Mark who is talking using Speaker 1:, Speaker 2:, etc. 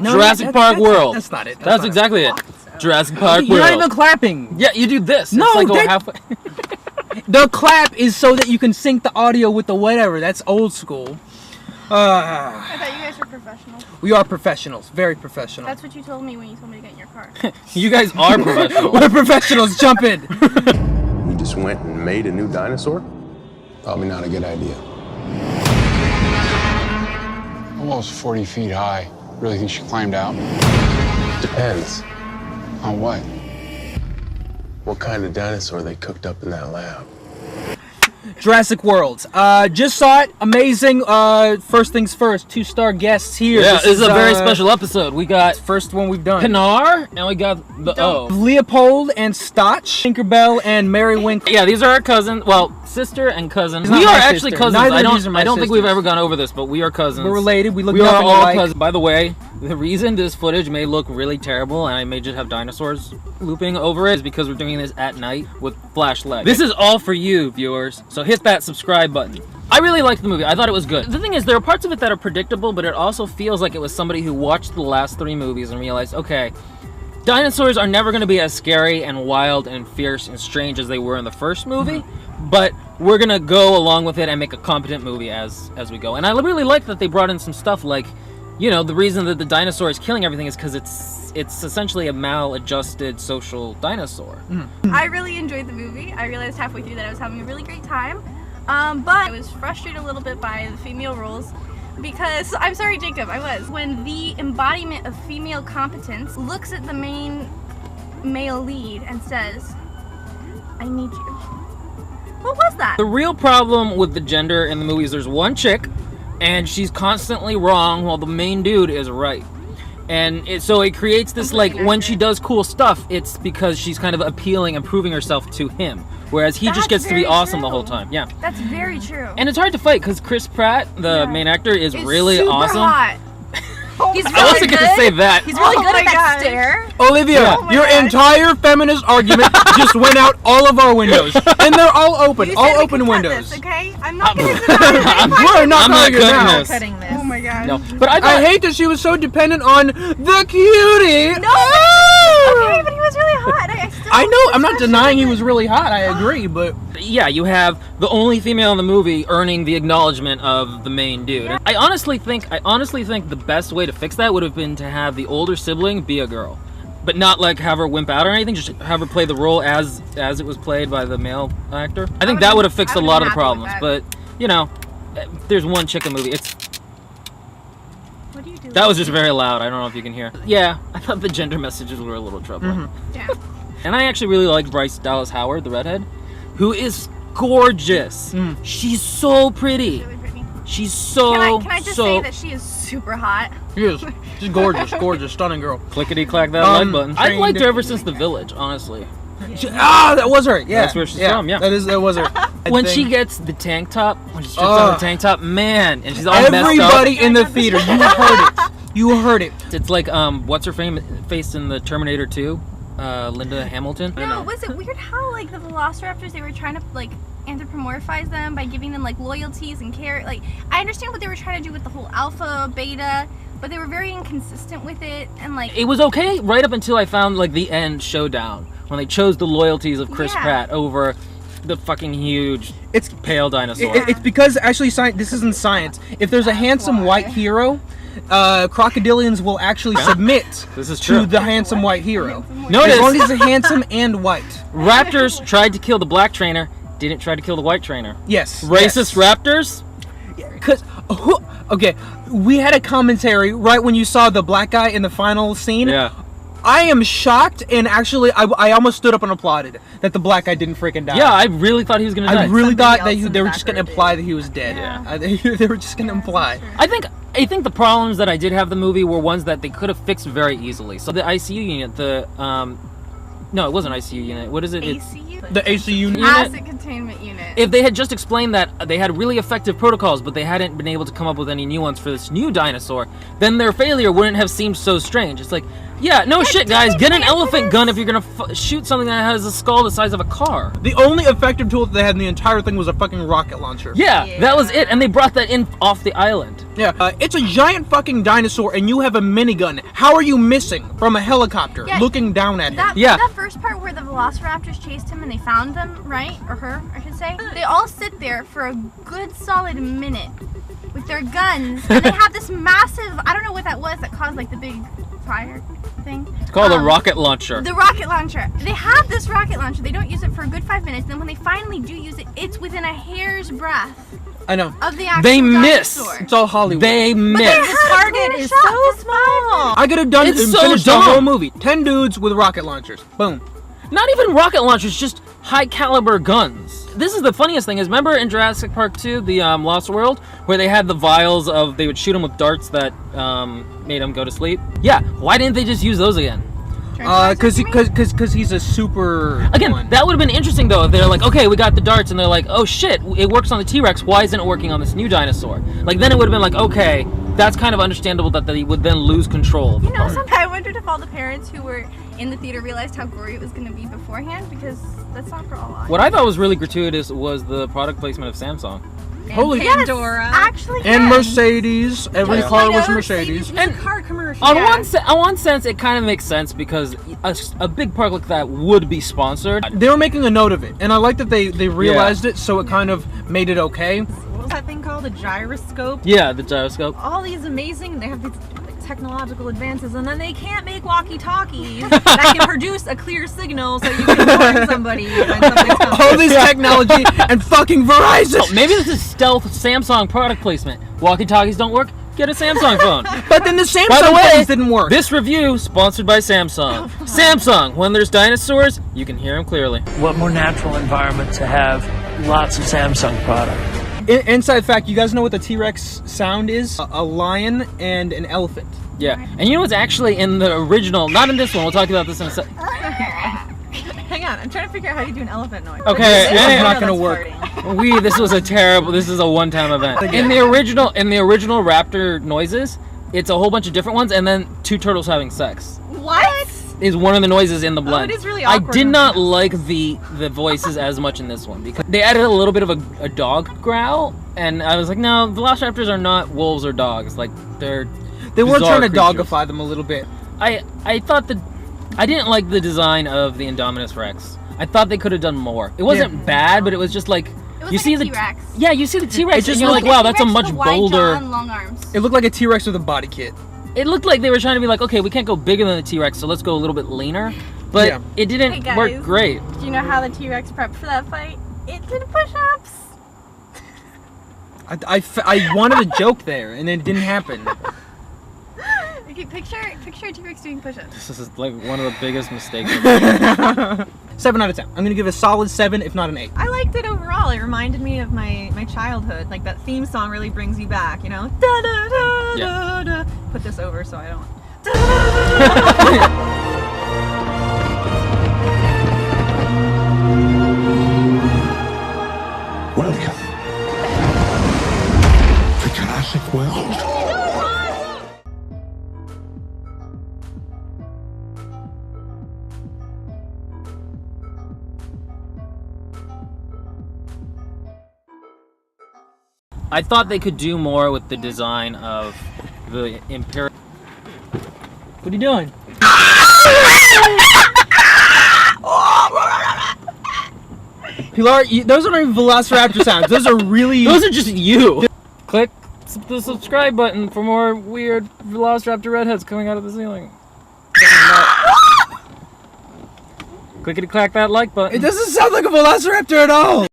Speaker 1: No, Jurassic Park World.
Speaker 2: That's not it.
Speaker 1: That's exactly it. Jurassic Park World.
Speaker 2: You're not even clapping.
Speaker 1: Yeah, you do this.
Speaker 2: No,
Speaker 1: it's like halfway.
Speaker 2: The clap is so that you can sync the audio with the whatever. That's old school.
Speaker 3: I thought you guys were professionals.
Speaker 2: We are professionals. Very professional.
Speaker 3: That's what you told me when you told me to get in your car.
Speaker 1: You guys are professionals.
Speaker 2: We're professionals. Jump in.
Speaker 4: You just went and made a new dinosaur?
Speaker 5: Probably not a good idea. Almost 40 feet high. Really think she climbed out?
Speaker 4: Depends.
Speaker 5: On what?
Speaker 4: What kind of dinosaur they cooked up in that lab?
Speaker 2: Jurassic World. Just saw it. Amazing. First things first. 2-star guests here.
Speaker 1: Yeah, this is a very special episode. We got
Speaker 2: first one we've done.
Speaker 1: Pinar, and we got the O.
Speaker 2: Leopold and Stotch. Tinkerbell and Mary Winkle.
Speaker 1: Yeah, these are our cousins. Well, sister and cousin.
Speaker 2: It's
Speaker 1: We
Speaker 2: not
Speaker 1: are
Speaker 2: my
Speaker 1: actually
Speaker 2: sister.
Speaker 1: cousins.
Speaker 2: Neither
Speaker 1: I
Speaker 2: of these are my
Speaker 1: don't think we've
Speaker 2: sisters.
Speaker 1: ever gone over this, but we are cousins.
Speaker 2: We're related. We look
Speaker 1: We are
Speaker 2: nothing
Speaker 1: all
Speaker 2: alike.
Speaker 1: cousins. By the way, the reason this footage may look really terrible and I may just have dinosaurs looping over it is because we're doing this at night with flashlight. This is all for you, viewers. So hit that subscribe button. I really liked the movie. I thought it was good. The thing is, there are parts of it that are predictable, but it also feels like it was somebody who watched the last 3 movies and realized, okay, dinosaurs are never going to be as scary and wild and fierce and strange as they were in the first movie, but we're going to go along with it and make a competent movie as we go. And I really like that they brought in some stuff like, you know, the reason that the dinosaur is killing everything is because it's essentially a maladjusted social dinosaur.
Speaker 3: I really enjoyed the movie. I realized halfway through that I was having a really great time. But I was frustrated a little bit by the female roles because, I'm sorry Jacob, I was. When the embodiment of female competence looks at the main male lead and says, I need you. What was that?
Speaker 1: The real problem with the gender in the movies, there's one chick and she's constantly wrong while the main dude is right. And so it creates this, like, when she does cool stuff, it's because she's kind of appealing and proving herself to him. Whereas he just gets to be awesome the whole time. Yeah.
Speaker 3: That's very true.
Speaker 1: And it's hard to fight because Chris Pratt, the main actor, is really
Speaker 3: super
Speaker 1: awesome.
Speaker 3: Hot. He's really
Speaker 1: I wasn't going to say that.
Speaker 3: He's really good at that stare.
Speaker 2: Olivia,
Speaker 3: Oh my
Speaker 2: your
Speaker 3: God.
Speaker 2: entire feminist argument just went out all of our windows. And they're all open.
Speaker 3: You
Speaker 2: all
Speaker 3: said we
Speaker 2: open
Speaker 3: could cut
Speaker 2: windows.
Speaker 3: This, okay? I'm not going to deny it.
Speaker 2: We're not
Speaker 1: I'm not
Speaker 2: cutting it
Speaker 1: cutting
Speaker 2: now.
Speaker 1: this.
Speaker 6: Cutting this.
Speaker 3: Oh my god.
Speaker 1: No, but
Speaker 2: I hate that she was so dependent on the cutie.
Speaker 3: No. Okay, but he was really hot.
Speaker 2: I know. I'm not denying he was really hot. I agree, but
Speaker 1: yeah, you have the only female in the movie earning the acknowledgement of the main dude.
Speaker 3: Yeah.
Speaker 1: I honestly think the best way to fix that would have been to have the older sibling be a girl, but not like have her wimp out or anything. Just have her play the role as it was played by the male actor. I think that would have fixed a lot of the problems. But you know, there's one chick in the movie.
Speaker 3: What do you do?
Speaker 1: That was just very loud. I don't know if you can hear. Yeah, I thought the gender messages were a little troubling.
Speaker 3: Yeah.
Speaker 1: And I actually really liked Bryce Dallas Howard, the redhead, who is gorgeous. She's so pretty.
Speaker 3: Really pretty.
Speaker 1: She's so,
Speaker 3: Can I just
Speaker 1: so...
Speaker 3: say that she is super hot?
Speaker 2: she is. She's gorgeous, gorgeous, stunning girl.
Speaker 1: Clickety-clack that like button. I've liked her ever since The Village, honestly.
Speaker 2: That was her. Yeah,
Speaker 1: That's where she's from, yeah.
Speaker 2: That was her.
Speaker 1: When she gets the tank top, when she strips on the tank top, man, and she's all messed up.
Speaker 2: Everybody in the theater, you heard it. You heard it.
Speaker 1: It's like, what's her face in the Terminator 2? Linda Hamilton.
Speaker 3: No, was it weird how like the Velociraptors, they were trying to like anthropomorphize them by giving them like loyalties and care? Like, I understand what they were trying to do with the whole alpha, beta, but they were very inconsistent with it, and like
Speaker 1: it was okay right up until I found like the end showdown when they chose the loyalties of Chris Pratt over the fucking huge pale dinosaur.
Speaker 2: It's because actually this isn't science. If there's a handsome white hero, crocodilians will actually submit
Speaker 1: This is true.
Speaker 2: to the handsome white hero.
Speaker 1: Notice,
Speaker 2: As long as he's handsome and white.
Speaker 1: Raptors tried to kill the black trainer, didn't try to kill the white trainer.
Speaker 2: Yes.
Speaker 1: Racist Raptors?
Speaker 2: Because, okay, we had a commentary right when you saw the black guy in the final scene.
Speaker 1: Yeah.
Speaker 2: I am shocked, and actually, I almost stood up and applauded that the black guy didn't freaking die.
Speaker 1: Yeah, I really thought he was gonna die.
Speaker 2: I really thought
Speaker 6: Somebody
Speaker 2: that
Speaker 6: else
Speaker 2: they
Speaker 6: in
Speaker 2: were
Speaker 6: the
Speaker 2: just gonna
Speaker 6: back
Speaker 2: imply that he was dead.
Speaker 3: Yeah.
Speaker 2: They were just gonna imply.
Speaker 1: I think the problems that I did have the movie were ones that they could have fixed very easily. So the ICU unit, no, it wasn't ICU unit. What is it?
Speaker 3: ACU.
Speaker 2: The ACU unit.
Speaker 3: Acid containment unit.
Speaker 1: If they had just explained that they had really effective protocols, but they hadn't been able to come up with any new ones for this new dinosaur, then their failure wouldn't have seemed so strange. It's like, yeah, no shit, guys, get an elephant gun if you're gonna shoot something that has a skull the size of a car.
Speaker 2: The only effective tool that they had in the entire thing was a fucking rocket launcher.
Speaker 1: Yeah, that was it, and they brought that in off the island.
Speaker 2: Yeah, it's a giant fucking dinosaur, and you have a minigun. How are you missing from a helicopter looking down at him?
Speaker 3: That first part where the velociraptors chased him and they found them, right? Or her, I should say. They all sit there for a good solid minute with their guns, and they have this massive, I don't know what that was that caused like the big fire thing.
Speaker 1: It's called a rocket launcher.
Speaker 3: The rocket launcher. They have this rocket launcher. They don't use it for a good 5 minutes. Then when they finally do use it, it's within a hair's breadth.
Speaker 2: I know.
Speaker 3: Of the actual
Speaker 1: They miss.
Speaker 3: dinosaur.
Speaker 2: It's all Hollywood.
Speaker 1: They miss.
Speaker 3: The target is so small.
Speaker 2: I could have done
Speaker 1: It's
Speaker 2: and
Speaker 1: so
Speaker 2: finished the
Speaker 1: dumb.
Speaker 2: whole movie. 10 dudes with rocket launchers. Boom.
Speaker 1: Not even rocket launchers, just high caliber guns. This is the funniest thing is, remember in Jurassic Park 2, the Lost World, where they had the vials of, they would shoot them with darts that made them go to sleep? Yeah, why didn't they just use those again?
Speaker 2: Because he's a super
Speaker 1: Again,
Speaker 2: one.
Speaker 1: that would have been interesting though, if they're like, okay, we got the darts, and they're like, oh shit, it works on the T-Rex, why isn't it working on this new dinosaur? Like, then it would have been like, okay, that's kind of understandable that they would then lose control.
Speaker 3: You know, sometimes I wondered if all the parents who were in the theater realized how gory it was going to be beforehand, because that's not for all eyes.
Speaker 1: What I thought was really gratuitous was the product placement of Samsung.
Speaker 2: Holy
Speaker 6: Pandora.
Speaker 3: Actually,
Speaker 2: And
Speaker 3: yes.
Speaker 2: Mercedes. Every
Speaker 1: Yeah.
Speaker 2: car was
Speaker 3: Toyota,
Speaker 2: Mercedes.
Speaker 3: Mercedes.
Speaker 6: And car commercial.
Speaker 1: On one sense, it kind of makes sense because a big park like that would be sponsored.
Speaker 2: They were making a note of it, and I like that they realized it, so it kind of made it okay.
Speaker 6: What was that thing called? A gyroscope?
Speaker 1: Yeah, the gyroscope.
Speaker 6: All these amazing, they have these technological advances, and then they can't make walkie-talkies that can produce a clear signal so you can warn somebody when something's coming.
Speaker 2: All this technology and fucking Verizon.
Speaker 1: Oh, maybe this is stealth Samsung product placement. Walkie-talkies don't work? Get a Samsung phone.
Speaker 2: But then the Samsung
Speaker 1: By the way,
Speaker 2: phones didn't work.
Speaker 1: This review sponsored by Samsung. Samsung, when there's dinosaurs, you can hear them clearly.
Speaker 7: What more natural environment to have lots of Samsung product?
Speaker 2: Inside fact, you guys know what the T-Rex sound is? A lion and an elephant.
Speaker 1: Yeah, and you know what's actually in the original, not in this one, we'll talk about this in a second.
Speaker 6: Hang on, I'm trying to figure out how you do an elephant noise.
Speaker 1: Okay,
Speaker 2: It's
Speaker 1: anyway,
Speaker 2: not gonna work.
Speaker 1: this is a one-time event. In the original Raptor noises, it's a whole bunch of different ones, and then two turtles having sex
Speaker 6: What?
Speaker 1: is one of the noises in the blend.
Speaker 6: it is really
Speaker 1: I
Speaker 6: awkward
Speaker 1: did
Speaker 6: when
Speaker 1: not
Speaker 6: that happens.
Speaker 1: like the voices as much in this one because they added a little bit of a dog growl, and I was like, no, velociraptors are not wolves or dogs. Like, they
Speaker 2: They were
Speaker 1: bizarre
Speaker 2: trying to
Speaker 1: creatures.
Speaker 2: dogify them a little bit.
Speaker 1: I thought I didn't like the design of the Indominus Rex. I thought they could have done more. It wasn't bad, but it was just like
Speaker 3: It was
Speaker 1: you
Speaker 3: like
Speaker 1: see
Speaker 3: a
Speaker 1: the
Speaker 3: T-Rex.
Speaker 1: Yeah, you see the T-Rex,
Speaker 2: just
Speaker 1: and you're like,
Speaker 2: looked
Speaker 1: wow, that's a
Speaker 3: T-Rex
Speaker 1: much
Speaker 3: with wide
Speaker 1: bolder.
Speaker 3: jaw and long arms.
Speaker 2: It looked like a T-Rex with a body kit.
Speaker 1: It looked like they were trying to be like, okay, we can't go bigger than the T-Rex, so let's go a little bit leaner. But
Speaker 2: Yeah.
Speaker 1: it didn't
Speaker 3: Hey, guys.
Speaker 1: work great.
Speaker 3: Do you know how the T-Rex prepped for that fight? It did push-ups.
Speaker 2: I wanted a joke there, and it didn't happen.
Speaker 3: Okay, picture a T-Rex doing push-ups.
Speaker 1: This is like one of the biggest mistakes.
Speaker 2: 7 out of 10. I'm gonna give it a solid 7, if not an 8.
Speaker 6: I liked it overall. It reminded me of my childhood. Like, that theme song really brings you back, you know? Da, da, da,
Speaker 1: Yeah.
Speaker 6: da, da. Put this over so I don't...
Speaker 8: Welcome to Jurassic World.
Speaker 1: I thought they could do more with the design of the Imperial.
Speaker 2: What are you doing? Pilar, those aren't even Velociraptor sounds. Those are really...
Speaker 1: Those are just you. Click the subscribe button for more weird Velociraptor redheads coming out of the ceiling. Clickety clack that like button.
Speaker 2: It doesn't sound like a Velociraptor at all.